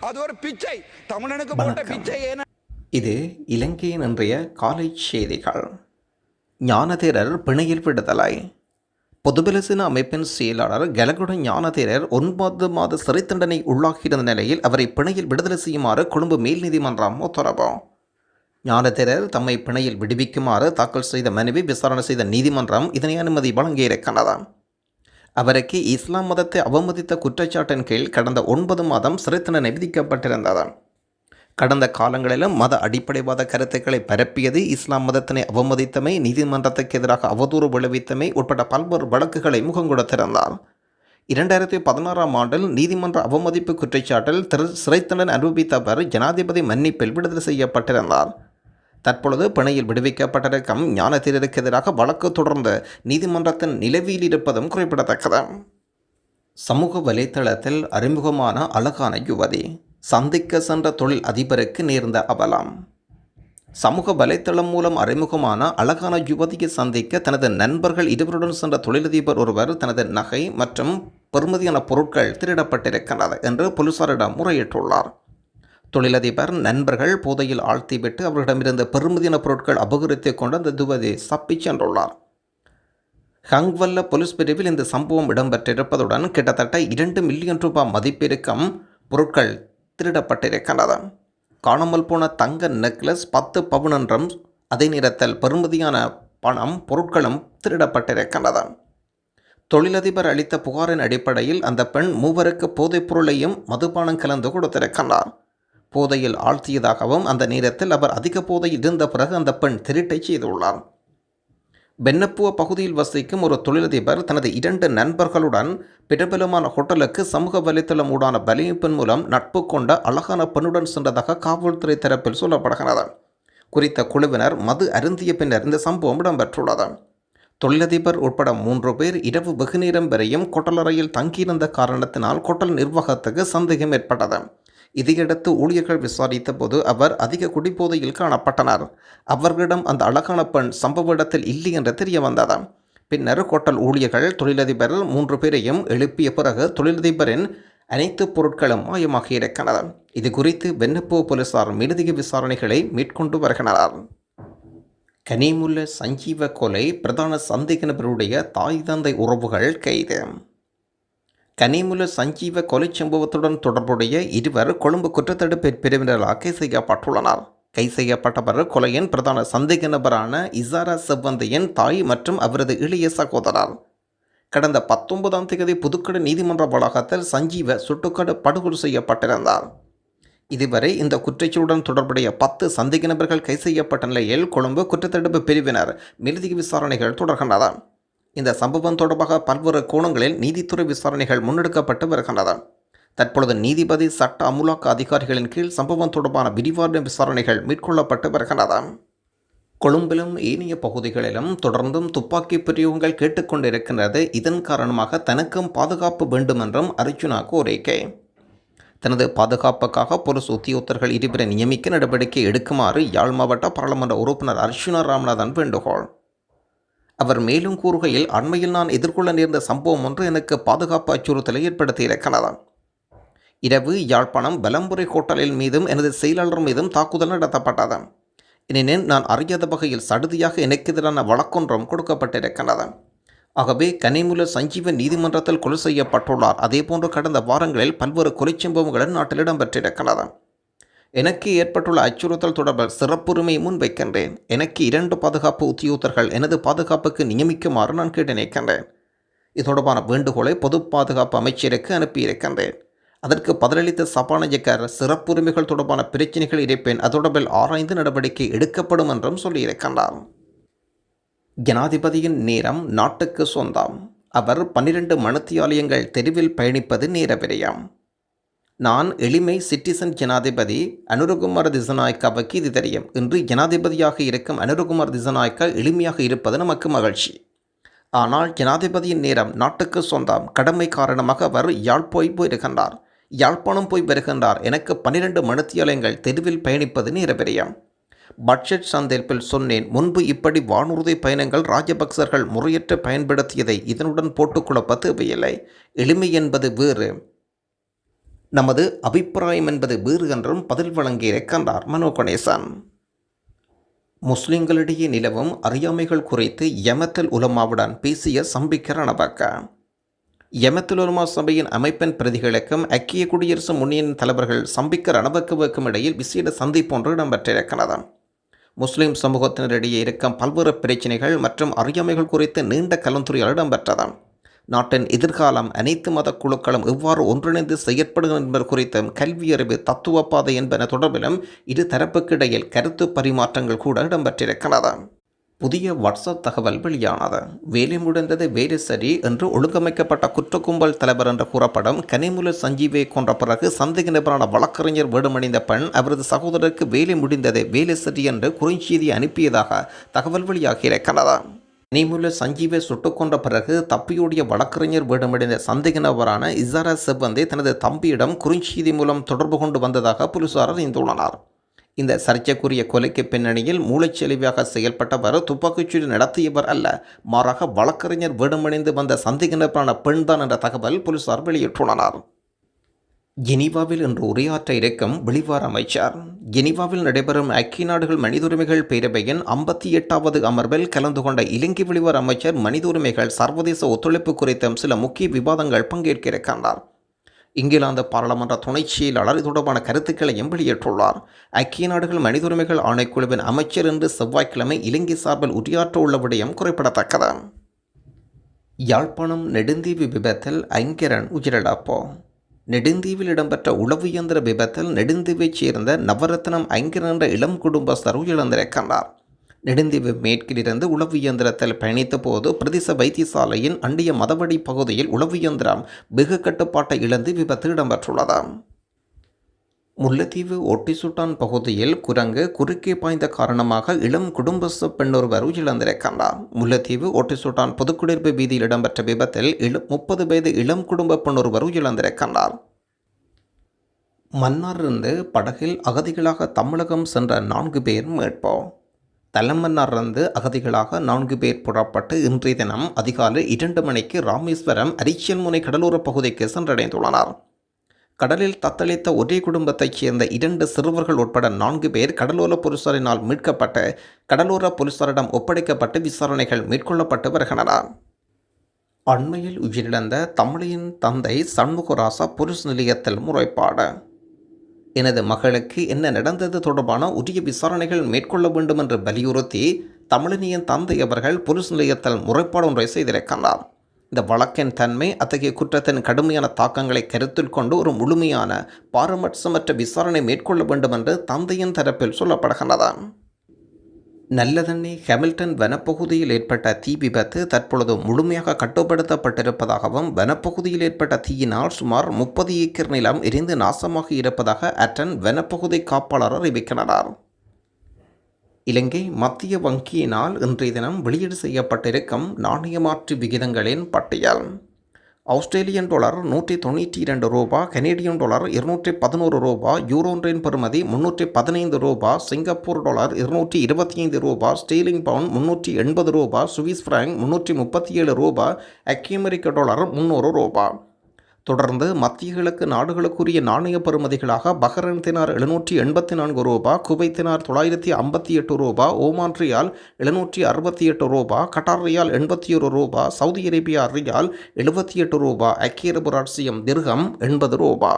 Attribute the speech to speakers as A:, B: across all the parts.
A: அது ஒரு பிச்சை, தமிழனுக்கு போட்ட பிச்சை.
B: இது இலங்கையின் இன்றைய காலை செய்திகள். ஞானதேரர் பிணையில் விடுதலை. பொதுபலசின அமைப்பின் செயலாளர் கலகுட ஞானதேரர் 9 மாத சிறை தண்டனை உள்ளாகியிருந்த நிலையில் அவரை பிணையில் விடுதலை செய்யுமாறு கொழும்பு மேல் நீதிமன்றம் உத்தரவு. ஞானதேரர் தம்மை பிணையில் விடுவிக்குமாறு தாக்கல் செய்த மனுவை விசாரணை செய்த நீதிமன்றம் இதனை அனுமதி வழங்கியிருக்கிறது. அவருக்கு இஸ்லாம் மதத்தை அவமதித்த குற்றச்சாட்டின் கீழ் கடந்த 9 மாதம் சிறை தண்டனை விதிக்கப்பட்டிருந்தது. கடந்த காலங்களிலும் மத அடிப்படைவாத கருத்துக்களை பரப்பியது, இஸ்லாம் மதத்தினை அவமதித்தமை, நீதிமன்றத்துக்கு எதிராக அவதூறு விளைவித்தமை உட்பட பல்வேறு வழக்குகளை முகம் கொடுத்திருந்தார். 2016ஆம் ஆண்டில் நீதிமன்ற அவமதிப்பு குற்றச்சாட்டில் சிறை தண்டனை அனுபவித்த அவர் ஜனாதிபதி மன்னிப்பில் விடுதலை செய்யப்பட்டிருந்தார். தற்பொழுது பிணையில் விடுவிக்கப்பட்டிருக்கும் ஞானதேரருக்கு எதிராக வழக்கு தொடர்ந்து நீதிமன்றத்தின் நிலவியில் இருப்பதும் குறிப்பிடத்தக்கது. சமூக வலைத்தளத்தில் அறிமுகமான அழகான யுவதி. சந்திக்க சென்ற தொழில் அதிபருக்கு நேர்ந்த அவலம். சமூக வலைத்தளம் மூலம் அறிமுகமான அழகான யுவதியை சந்திக்க தனது நண்பர்கள் இருவருடன் சென்ற தொழிலதிபர் ஒருவர் தனது நகை மற்றும் பெறுமதியான பொருட்கள் திருடப்பட்டிருக்கிறது என்று போலீசாரிடம் முறையிட்டுள்ளார். தொழிலதிபர் நண்பர்கள் போதையில் ஆழ்த்திவிட்டு அவர்களிடமிருந்து பெறுமதியான பொருட்கள் அபகரித்து கொண்டு அந்த யுவதி தப்பிச் சென்றுள்ளார். ஹங்வல்ல போலீஸ் பிரிவில் இந்த சம்பவம் இடம்பெற்றிருப்பதுடன் கிட்டத்தட்ட 2 மில்லியன் ரூபாய் மதிப்பிருக்கும் பொருட்கள் திருடப்பட்டிருக்கின்றது. காணாமல் போன தங்க நெக்லஸ் 10 பவுன் என்றும் அதே நேரத்தில் பெறுமதியான பணம் பொருட்களும் திருடப்பட்டிருக்கின்றது. தொழிலதிபர் அளித்த புகாரின் அடிப்படையில் அந்த பெண் 3 போதைப் பொருளையும் மதுபானம் கலந்து கொடுத்திருக்கின்றார். போதையில் ஆழ்த்தியதாகவும் அந்த நேரத்தில் அவர் அதிக போதையில் இருந்த பிறகு அந்த பெண் திருட்டை செய்துள்ளார். பென்னப்புவ பகுதியில் வசிக்கும் ஒரு தொழிலதிபர் தனது 2 நண்பர்களுடன் பிரபலமான ஹோட்டலுக்கு சமூக வலைத்தளம் ஊடான வலையமைப்பின் மூலம் நட்பு கொண்ட அழகான பெண்ணுடன் சென்றதாக காவல்துறை தரப்பில் சொல்லப்படுகிறது. குறித்த குழுவினர் மது அருந்திய பின்னர் இந்த சம்பவம் இடம்பெற்றுள்ளது. தொழிலதிபர் உட்பட 3 பேர் இரவு வெகு நேரம் வரையும் கொட்டலறையில் தங்கியிருந்த காரணத்தினால் கொட்டல் நிர்வாகத்துக்கு சந்தேகம் ஏற்பட்டது. இதையடுத்து ஊழியர்கள் விசாரித்த போது அவர் அதிக குடிபோதையில் காணப்பட்டனர். அவர்களிடம் அந்த அழகான பெண் சம்பவ இடத்தில் இல்லை என்று தெரிய வந்தது. பின்னர் ஹோட்டல் ஊழியர்கள் தொழிலதிபர் 3 பேரையும் எழுப்பிய பிறகு தொழிலதிபரின் அனைத்து பொருட்களும் மாயமாகி இருக்கிறது. இது குறித்து வென்னப்போ போலீசார் மேலதிக விசாரணைகளை மேற்கொண்டு வருகின்றனர். கனிமுல்ல சஞ்சீவ கொலை பிரதான சந்தேக நபருடைய தாய் தந்தை உறவுகள் கைது. கனிமுல்ல சஞ்சீவ கொலை சம்பவத்துடன் தொடர்புடைய 2 கொழும்பு குற்றத்தடுப்பு பிரிவினரால் கைது செய்யப்பட்டுள்ளனர். கைது செய்யப்பட்டவர் கொலையின் பிரதான சந்தேக நபரான இசாரா செவ்வந்தியின் தாய் மற்றும் அவரது இளைய சகோதரர். கடந்த 19ஆம் தேதி புதுக்கடை நீதிமன்ற வளாகத்தில் சஞ்சீவ சுட்டுக்கொலை படுகொலை செய்யப்பட்டிருந்தார். இதுவரை இந்த குற்றச்சூழலுடன் தொடர்புடைய 10 சந்தேக நபர்கள் கைது செய்யப்பட்ட நிலையில் கொழும்பு குற்றத்தடுப்பு பிரிவினர் மேலதிக விசாரணைகள் தொடர்கின்றன. இந்த சம்பவம் தொடர்பாக பல்வேறு கோணங்களில் நீதித்துறை விசாரணைகள் முன்னெடுக்கப்பட்டு வருகின்றன. தற்பொழுது நீதிபதி சட்ட அமுலாக்க அதிகாரிகளின் கீழ் சம்பவம் தொடர்பான விரிவான விசாரணைகள் மேற்கொள்ளப்பட்டு வருகின்றன. கொழும்பிலும் ஏனைய பகுதிகளிலும் தொடர்ந்தும் துப்பாக்கி பிரயோகங்கள் கேட்டுக்கொண்டிருக்கின்றது. இதன் காரணமாக தனக்கும் பாதுகாப்பு வேண்டும் என்றும் அர்ஜுனா கோரிக்கை. தனது பாதுகாப்புக்காக போலீஸ் உத்தியோகத்தர்கள் 2 பேரை நியமிக்க நடவடிக்கை எடுக்குமாறு யாழ் மாவட்ட பாராளுமன்ற உறுப்பினர் அர்ஜுனா ராமநாதன் வேண்டுகோள். அவர் மேலும் கூறுகையில், அண்மையில் நான் எதிர்கொள்ள நேர்ந்த சம்பவம் ஒன்று எனக்கு பாதுகாப்பு அச்சுறுத்தலை ஏற்படுத்தியிருக்கிறது. இரவு யாழ்ப்பாணம் பலம்புரை ஹோட்டலில் மீதும் எனது செயலாளர் மீதும் தாக்குதல் நடத்தப்பட்டது. எனினும் நான் அறியாத வகையில் சடுதியாக எனக்கு எதிரான வழக்கொன்றும் கொடுக்கப்பட்டிருக்கிறது. ஆகவே கனிமுல்ல சஞ்சீவன் நீதிமன்றத்தில் கொலை செய்யப்பட்டுள்ளார். அதேபோன்று கடந்த வாரங்களில் பல்வேறு கொலை சம்பவங்கள் நாட்டில் இடம்பெற்றிருக்கிறது. எனக்கு ஏற்பட்டுள்ள அச்சுறுத்தல் தொடர்பில் சிறப்புரிமை முன்வைக்கின்றேன். எனக்கு 2 பாதுகாப்பு உத்தியோகத்தர்கள் எனது பாதுகாப்புக்கு நியமிக்குமாறு நான் கேட்டு நிற்கின்றேன். இது தொடர்பான வேண்டுகோளை பொது பாதுகாப்பு அமைச்சருக்கு அனுப்பியிருக்கின்றேன். அதற்கு பதிலளித்த சபாநாயகர் சிறப்புரிமைகள் தொடர்பான பிரச்சினைகள் இருப்பேன், அது தொடர்பில் ஆராய்ந்து நடவடிக்கை எடுக்கப்படும் என்றும் சொல்லியிருக்கின்றார். ஜனாதிபதியின் நேரம் நாட்டுக்கு சொந்தம். அவர் 12 மணித்தியாலயங்கள் தெருவில் பயணிப்பது நேர விரயம். நான் எளிமை சிட்டிசன் ஜனாதிபதி அனுரகுமார திசாநாயக்காவுக்கு இது தெரியும். இன்று ஜனாதிபதியாக இருக்கும் அனுரகுமார் திசாநாயக்கா எளிமையாக இருப்பது நமக்கு மகிழ்ச்சி. ஆனால் ஜனாதிபதியின் நேரம் நாட்டுக்கு சொந்தம். கடமை காரணமாக அவர் போயிருக்கின்றார், யாழ்ப்பாணம் போய் வருகின்றார். எனக்கு 12 மணித்தியாலயங்கள் தெருவில் பயணிப்பது நேரவிரயம். பட்ஜெட் சந்தர்ப்பில் சொன்னேன், முன்பு இப்படி வானூர்தி பயணங்கள் ராஜபக்சர்கள் முறையற்ற பயன்படுத்தியதை இதனுடன் போட்டுக் குழப்ப தேவையில்லை. எளிமை என்பது வேறு. நமது அபிப்பிராயம் என்பது வேறு என்றும் பதில் வழங்கியிருக்கின்றார் மனோ கணேசன். முஸ்லிம்களிடையே நிலவும் அறியாமைகள் குறித்து யமத்துல் உலமாவுடன் பேசிய சம்பிக்க ரணபக்க. யமத்துல் உலமா சபையின் அமைப்பின் பிரதிகளுக்கும் ஐக்கிய குடியரசு முன்னணியின் தலைவர்கள் சம்பிக்க ரணபக்கவுக்கும் இடையில் விசேட சந்திப்பு ஒன்று இடம்பெற்றிருக்கிறது. முஸ்லிம் சமூகத்தினரிடையே இருக்கும் பல்வேறு பிரச்சினைகள் மற்றும் அறியாமைகள் குறித்து நீண்ட கலந்துரையாடல் இடம்பெற்றது. நாட்டின் எதிர்காலம் அனைத்து மத குழுக்களும் எவ்வாறு ஒன்றிணைந்து செயற்படும் என்பது குறித்தும் கல்வியறிவு தத்துவ பாதை என்பன தொடர்பிலும் இரு தரப்புக்கு இடையில் கருத்து பரிமாற்றங்கள் கூட இடம்பெற்றிருக்கிறது. புதிய வாட்ஸ்அப் தகவல் வெளியானது. வேலை முடிந்தது வேலை சரி என்று ஒழுங்கமைக்கப்பட்ட குற்ற கும்பல் தலைவர் என்று கூறப்படும் கனிமுல சஞ்சீவை கொன்ற பிறகு சந்தேக நபரான வழக்கறிஞர் வேடமணிந்த பெண் அவரது சகோதரருக்கு வேலை முடிந்தது வேலை சரி என்று குறுஞ்செய்தி அனுப்பியதாக தகவல் வெளியாகியிருக்கிறது. கனிமுல சஞ்சீவை சுட்டுக் கொன்ற பிறகு தப்பியோடிய வழக்கறிஞர் வேடமடைந்த சந்தேக நபரான இசாரா செவ்வந்தி தனது தம்பியிடம் குறுஞ்செய்தி மூலம் தொடர்பு கொண்டு வந்ததாக போலீசார் அறிந்துள்ளனர். இந்த சர்ச்சைக்குரிய கொலைக்கு பின்னணியில் மூளைச்செலிவாக செயல்பட்டவர் துப்பாக்கிச்சூடு நடத்தியவர் அல்ல, மாறாக வழக்கறிஞர் வேடமணிந்து வந்த சந்தேக நபரான பெண்தான் என்ற தகவல் போலீசார் வெளியிட்டுள்ளனர். ஜெனீவாவில் இன்று உரையாற்ற இருக்கும் வெளிவார அமைச்சர். ஜெனீவாவில் நடைபெறும் ஐக்கிய நாடுகள் மனித உரிமைகள் பேரவையின் 58வது அமர்வில் கலந்து கொண்ட இலங்கை வெளிவார அமைச்சர் மனித உரிமைகள் சர்வதேச ஒத்துழைப்பு குறித்தும் சில முக்கிய விவாதங்கள் பங்கேற்க இருக்கின்றார். இங்கிலாந்து பாராளுமன்ற துணைச் செயலாளர் இது தொடர்பான கருத்துக்களையும் வெளியிட்டுள்ளார். ஐக்கிய நாடுகள் மனித உரிமைகள் ஆணைக்குழுவின் அமைச்சர் இன்று செவ்வாய்க்கிழமை இலங்கை சார்பில் உரையாற்ற உள்ள விடயம் குறிப்பிடத்தக்கது. யாழ்ப்பாணம் நெடுந்தீவு விபத்தில் ஐங்கரன் உயிரிழப்பு. நெடுந்தீவில் இடம்பெற்ற உளவு இயந்திர விபத்தில் நெடுந்தீவைச் சேர்ந்த நவரத்னம் ஐங்கரன் என்ற இளம் குடும்பஸ்தர் உயிரிழந்திருக்கின்றார். நெடுந்தீவு மேற்கிலிருந்து உளவு இயந்திரத்தில் பயணித்த போது பிரதேச வைத்தியசாலையின் அண்டிய மதவடி பகுதியில் உளவு இயந்திரம் வெகு கட்டுப்பாட்டை இழந்து விபத்து இடம்பெற்றுள்ளது. முல்லைத்தீவு ஒட்டிசுட்டான் பகுதியில் குரங்கு குறுக்கே பாய்ந்த காரணமாக இளம் குடும்பஸ்த பெண்ணொருவர் உயிரிழந்திருக்கின்றார். முல்லைத்தீவு ஒட்டிசுட்டான் பொதுக்குடியிருப்பு வீதியில் இடம்பெற்ற விபத்தில் 30 வயது இளம் குடும்ப பெண்ணொருவர் உயிரிழந்திருக்கின்றார். மன்னாரிலிருந்து படகில் அகதிகளாக தமிழகம் சென்ற 4 பேர் மீட்பு. தலமன்னாரிலிருந்து அகதிகளாக 4 பேர் புறப்பட்டு இன்றைய தினம் அதிகாலை 2 மணிக்கு ராமேஸ்வரம் அரிச்சல்முனை கடலோர பகுதிக்கு சென்றடைந்துள்ளனர். கடலில் தத்தளித்த ஒரே குடும்பத்தைச் சேர்ந்த 2 சிறுவர்கள் உட்பட 4 பேர் கடலோர போலீசாரினால் மீட்கப்பட்டு கடலோர போலீசாரிடம் ஒப்படைக்கப்பட்டு விசாரணைகள் மேற்கொள்ளப்பட்டு வருகின்றன. அண்மையில் உயிரிழந்த தமிழின் தந்தை சண்முகராசா போலீஸ் நிலையத்தில் முறைப்பாடு. எனது மகளுக்கு என்ன நடந்தது தொடர்பான உரிய விசாரணைகள் மேற்கொள்ள வேண்டும் என்று வலியுறுத்தி தமிழினியின் தந்தை அவர்கள் போலீஸ் நிலையத்தில் முறைப்பாடு ஒன்றை செய்திருக்கிறார். இந்த வழக்கின் தன்மை அத்தகைய குற்றத்தின் கடுமையான தாக்கங்களை கருத்தில் கொண்டு ஒரு முழுமையான பாரபட்சமற்ற விசாரணை மேற்கொள்ள வேண்டும் என்று தந்தையின் தரப்பில் சொல்லப்படுகின்றது. நல்லதண்ணி ஹாமில்டன் வனப்பகுதியில் ஏற்பட்ட தீ விபத்து தற்பொழுது முழுமையாக கட்டுப்படுத்தப்பட்டிருப்பதாகவும் வனப்பகுதியில் ஏற்பட்ட தீயினால் சுமார் 30 ஏக்கர் நிலம் எரிந்து நாசமாகி இருப்பதாக அட்டன் வனப்பகுதி காப்பாளர் அறிவிக்கிறார். இலங்கை மத்திய வங்கியினால் இன்றைய தினம் வெளியீடு செய்யப்பட்டிருக்கும் நாணய மாற்று விகிதங்களின் பட்டியல். ஆஸ்திரேலியன் டாலர் 192 ரூபா, கனேடியன் டாலர் 211 ரூபா, யூரோன்றின் பெறுமதி 315 ரூபா, சிங்கப்பூர் டாலர் 225 ரூபா, ஸ்டீலிங் பவுண்ட் 380 ரூபா, சுவிஸ் பிராங்க் 337 ரூபா, ஐக்கிய அமெரிக்க டாலர் 300 ரூபா. தொடர்ந்து மத்திய கிழக்கு நாடுகளுக்குரிய நாணய பெறுமதிகளாக பஹ்ரைன் தினார் 784 ரூபா, குவைத் தினார் 958 ரூபா, ஓமான் ரியால் 768 ரூபா, கட்டார் ரியால் 81 ரூபா, சவுதி அரேபியா ரியால் 78 ரூபா, ஐக்கிய அரபு ராச்சியம் திர்ஹம் 80 ரூபா.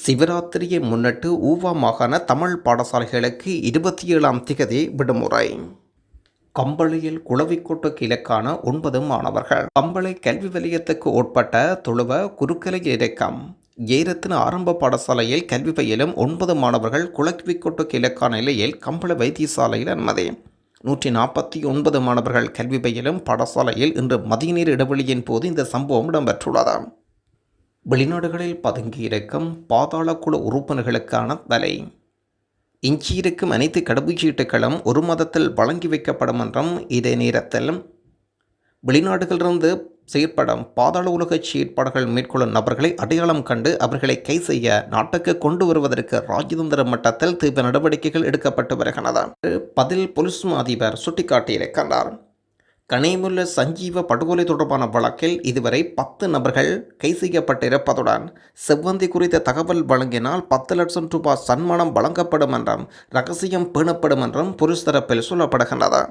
B: சிவராத்திரியை முன்னிட்டு ஊவா மாகாண தமிழ் பாடசாலைகளுக்கு 27ஆம் திகதி விடுமுறை. கம்பளையில் குளவிக்கோட்டுக்கு இலக்கான 9 மாணவர்கள். கம்பளை கல்வி வலயத்துக்கு உட்பட்ட துளுவ குருக்கலை இலக்கம் ஏரத்தின ஆரம்ப பாடசாலையில் கல்வி பயிலும் 9 மாணவர்கள் குளவிக்கோட்டுக்கு இலக்கான நிலையில் கம்பளை வைத்தியசாலையில் அனுமதி. 149 மாணவர்கள் கல்வி பயிலும் பாடசாலையில் இன்று மதிய நேர இடைவெளியின் போது இந்த சம்பவம் இடம்பெற்றுள்ளது. வெளிநாடுகளில் பதுங்கியிருக்கும் பாதாள குழு உறுப்பினர்களுக்கான வலை. எஞ்சியிருக்கும் அனைத்து கடவுச்சீட்டுகளும் 1 மாதத்தில் வழங்கி வைக்கப்படும் என்றும் இதே நேரத்தில் வெளிநாடுகளிலிருந்து செயற்படும் பாதாள உலக செயற்பாடுகள் மேற்கொள்ளும் நபர்களை அடையாளம் கண்டு அவர்களை கை செய்ய நாட்டுக்கு கொண்டு வருவதற்கு ராஜதந்திர மட்டத்தில் தீவிர நடவடிக்கைகள் எடுக்கப்பட்டு வருகின்றன. பதில் போலீஸ் அதிபர் சுட்டிக்காட்டியிருக்கிறார். கனிமுல்ல சஞ்சீவ படுகொலை தொடர்பான வழக்கில் இதுவரை 10 நபர்கள் கைது செய்யப்பட்டிருப்பதுடன் செவ்வந்தி குறித்த தகவல் வழங்கினால் 10 லட்சம் ரூபாய் சன்மானம் வழங்கப்படும் என்றும் ரகசியம் பேணப்படும் என்றும் போலீஸ் தரப்பில் சொல்லப்படுகின்றது.